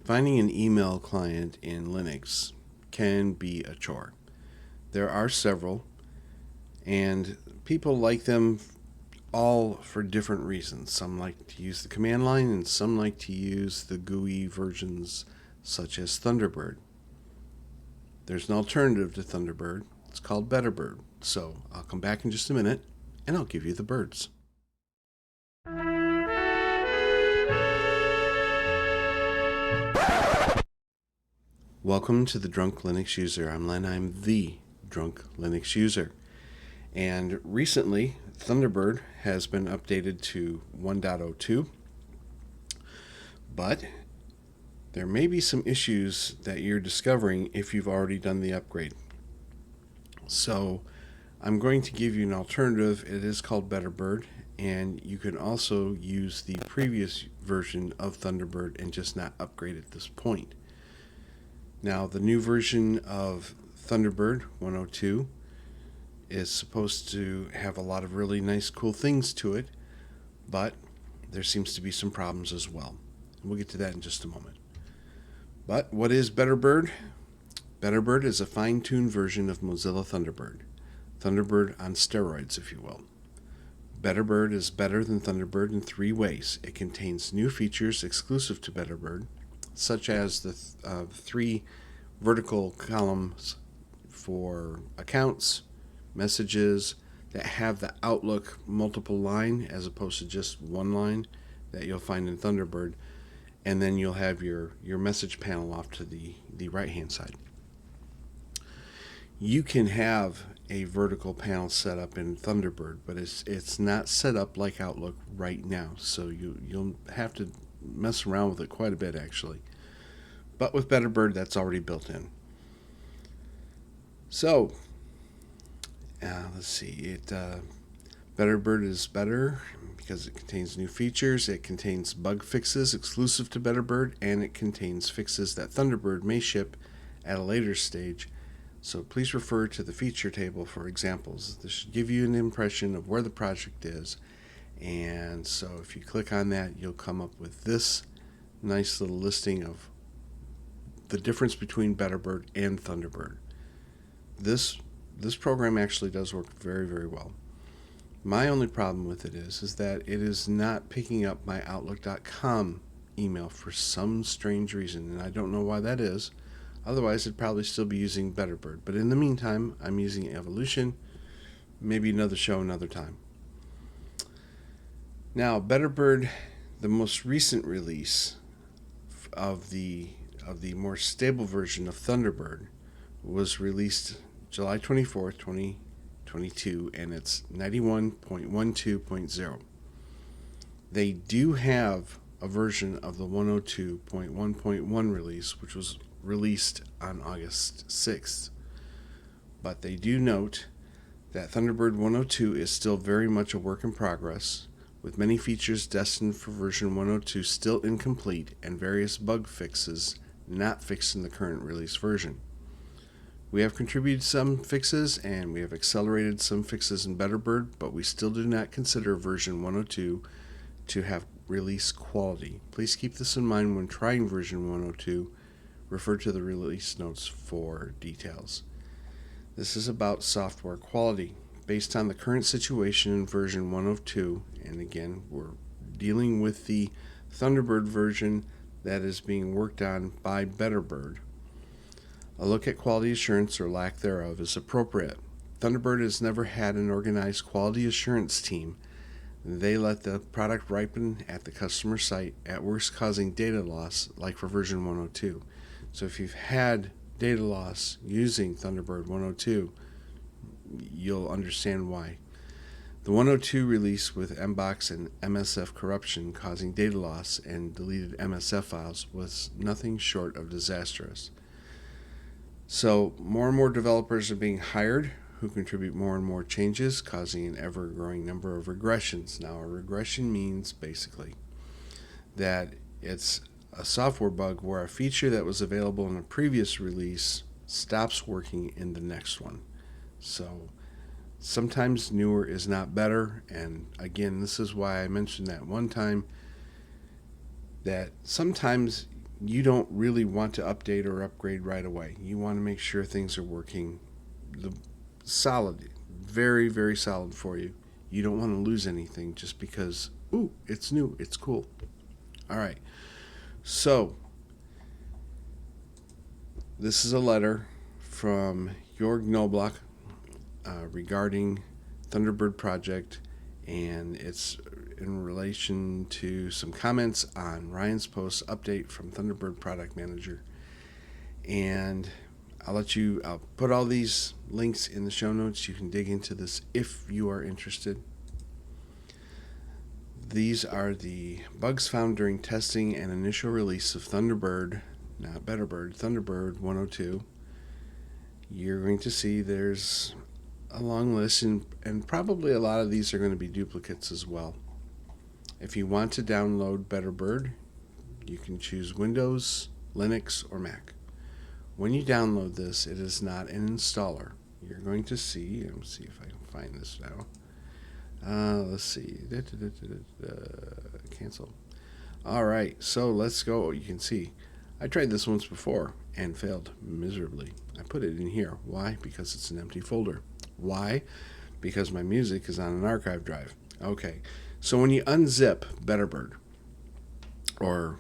Finding an email client in Linux can be a chore. There are several, and people like them all for different reasons. Some like to use the command line, and some like to use the GUI versions such as Thunderbird. There's an alternative to Thunderbird. It's called Betterbird. So I'll come back in just a minute, and I'll give you the birds. Welcome to the Drunk Linux User. I'm Len. I'm the Drunk Linux User. And recently, Thunderbird has been updated to 1.02, but there may be some issues that you're discovering if you've already done the upgrade. So I'm going to give you an alternative. It is called Betterbird, and you can also use the previous version of Thunderbird and just not upgrade at this point. Now, the new version of Thunderbird 102 is supposed to have a lot of really nice, cool things to it, but there seems to be some problems as well. And we'll get to that in just a moment. But what is Betterbird? Betterbird is a fine-tuned version of Mozilla Thunderbird. Thunderbird on steroids, if you will. Betterbird is better than Thunderbird in 3 ways. It contains new features exclusive to Betterbird, such as the 3 vertical columns for accounts, messages that have the Outlook multiple line as opposed to just one line that you'll find in Thunderbird, and then you'll have your message panel off to the right hand side. You can have a vertical panel set up in Thunderbird, but it's not set up like Outlook right now, so you'll have to mess around with it quite a bit actually. But with Betterbird, that's already built in. So let's see. Betterbird is better because it contains new features. It contains bug fixes exclusive to Betterbird, and it contains fixes that Thunderbird may ship at a later stage. So please refer to the feature table for examples. This should give you an impression of where the project is. And so if you click on that, you'll come up with this nice little listing of the difference between Betterbird and Thunderbird. This program actually does work very, very well. My only problem with it is that it is not picking up my Outlook.com email for some strange reason, and I don't know why that is. Otherwise, it'd probably still be using Betterbird. But in the meantime, I'm using Evolution. Maybe another show, another time. Now, Betterbird, the most recent release of the more stable version of Thunderbird, was released July 24th, 2022, and it's 91.12.0. They do have a version of the 102.1.1 release, which was released on August 6th. But they do note that Thunderbird 102 is still very much a work in progress, with many features destined for version 102 still incomplete and various bug fixes not fixed in the current release version. We have contributed some fixes and we have accelerated some fixes in Betterbird, but we still do not consider version 102 to have release quality. Please keep this in mind when trying version 102. Refer to the release notes for details. This is about software quality. Based on the current situation in version 102, and again, we're dealing with the Thunderbird version that is being worked on by Betterbird, a look at quality assurance or lack thereof is appropriate. Thunderbird has never had an organized quality assurance team. They let the product ripen at the customer site, at worst causing data loss like for version 102. So if you've had data loss using Thunderbird 102, you'll understand why. The 102 release with MBOX and MSF corruption causing data loss and deleted MSF files was nothing short of disastrous. So more and more developers are being hired who contribute more and more changes, causing an ever-growing number of regressions. Now, a regression means basically that it's a software bug where a feature that was available in a previous release stops working in the next one. So sometimes newer is not better, and again, this is why I mentioned that one time that sometimes you don't really want to update or upgrade right away. You want to make sure things are working solid, very, very solid for you. You don't want to lose anything just because, ooh, it's new, it's cool. All right. So, this is a letter from Jorg Knobloch regarding Thunderbird project, and it's in relation to some comments on Ryan's post update from Thunderbird product manager. And I'll put all these links in the show notes. You can dig into this if you are interested. These are the bugs found during testing and initial release of Thunderbird, not Betterbird, Thunderbird 102. You're going to see there's a long list, and probably a lot of these are going to be duplicates as well. If you want to download Betterbird, you can choose Windows, Linux, or Mac. When you download this, it is not an installer. You're going to see, let me see if I can find this now. Let's see. Cancel. All right, so let's go. You can see I tried this once before and failed miserably. I put it in here. Why? Because it's an empty folder. Why? Because my music is on an archive drive. Okay, so when you unzip Betterbird or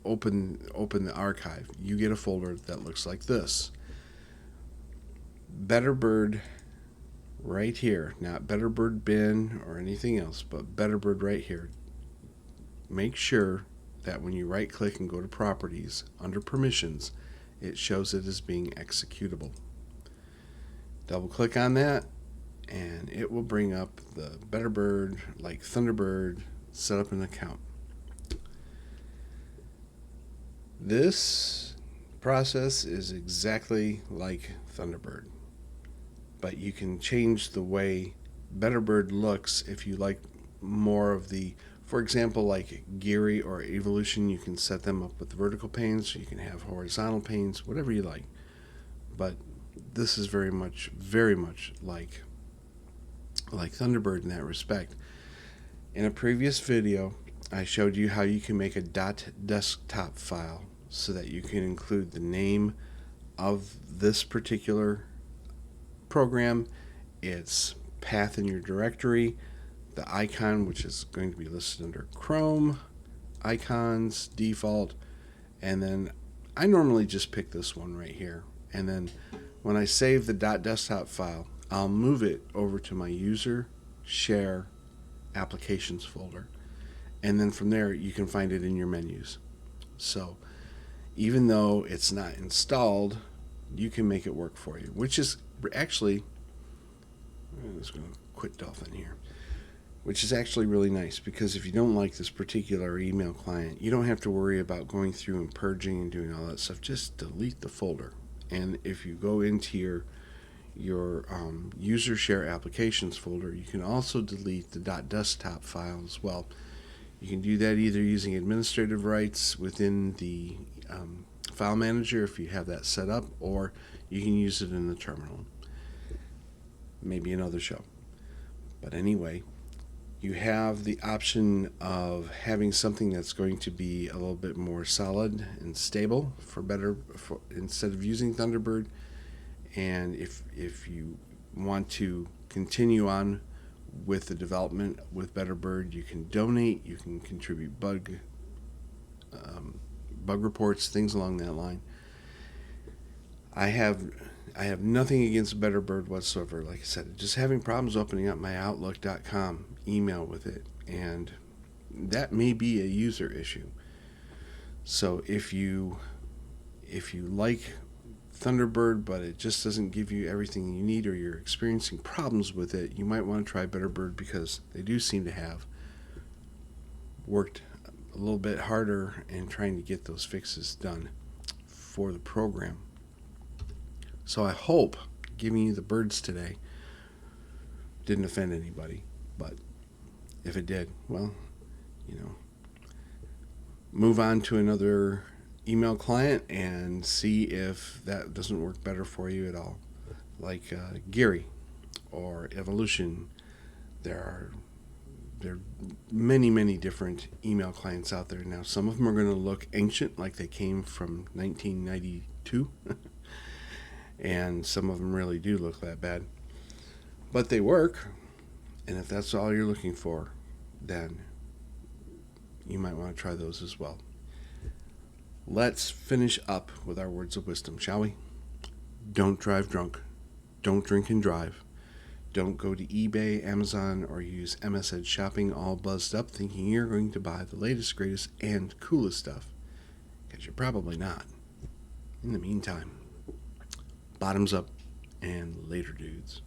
open the archive, you get a folder that looks like this. Betterbird right here, not Betterbird bin or anything else, but Betterbird right here. Make sure that when you right click and go to properties under permissions, it shows it as being executable. Double click on that and it will bring up the Betterbird, like Thunderbird, set up an account. This process is exactly like Thunderbird, but you can change the way Betterbird looks if you like more of the, for example, like Geary or Evolution, you can set them up with vertical panes, you can have horizontal panes, whatever you like. But this is very much like Thunderbird in that respect. In a previous video, I showed you how you can make a .desktop file so that you can include the name of this particular program, its path in your directory, the icon, which is going to be listed under Chrome, icons, default, and then I normally just pick this one right here. And then when I save the .desktop file, I'll move it over to my user, share, applications folder. And then from there, you can find it in your menus. So even though it's not installed, you can make it work for you, which is actually, I'm just going to quit Dolphin here, which is actually really nice, because if you don't like this particular email client, you don't have to worry about going through and purging and doing all that stuff. Just delete the folder. And if you go into your user share applications folder, you can also delete the .desktop file as well. You can do that either using administrative rights within the file manager if you have that set up, or you can use it in the terminal. Maybe another show. But anyway, you have the option of having something that's going to be a little bit more solid and stable instead of using Thunderbird. And if you want to continue on with the development with Betterbird, you can donate, you can contribute bug reports, things along that line. I have nothing against Betterbird whatsoever. Like I said, just having problems opening up my Outlook.com email with it, and that may be a user issue. So if you like Thunderbird, but it just doesn't give you everything you need, or you're experiencing problems with it, you might want to try Betterbird, because they do seem to have worked a little bit harder in trying to get those fixes done for the program. So I hope giving you the birds today didn't offend anybody, but if it did, well, move on to another email client and see if that doesn't work better for you at all. Like Geary or Evolution, there are There are many, many different email clients out there now. Some of them are going to look ancient, like they came from 1992, and some of them really do look that bad. But they work, and if that's all you're looking for, then you might want to try those as well. Let's finish up with our words of wisdom, shall we? Don't drive drunk. Don't drink and drive. Don't go to eBay, Amazon, or use MS Ed Shopping all buzzed up thinking you're going to buy the latest, greatest, and coolest stuff, because you're probably not. In the meantime, bottoms up and later, dudes.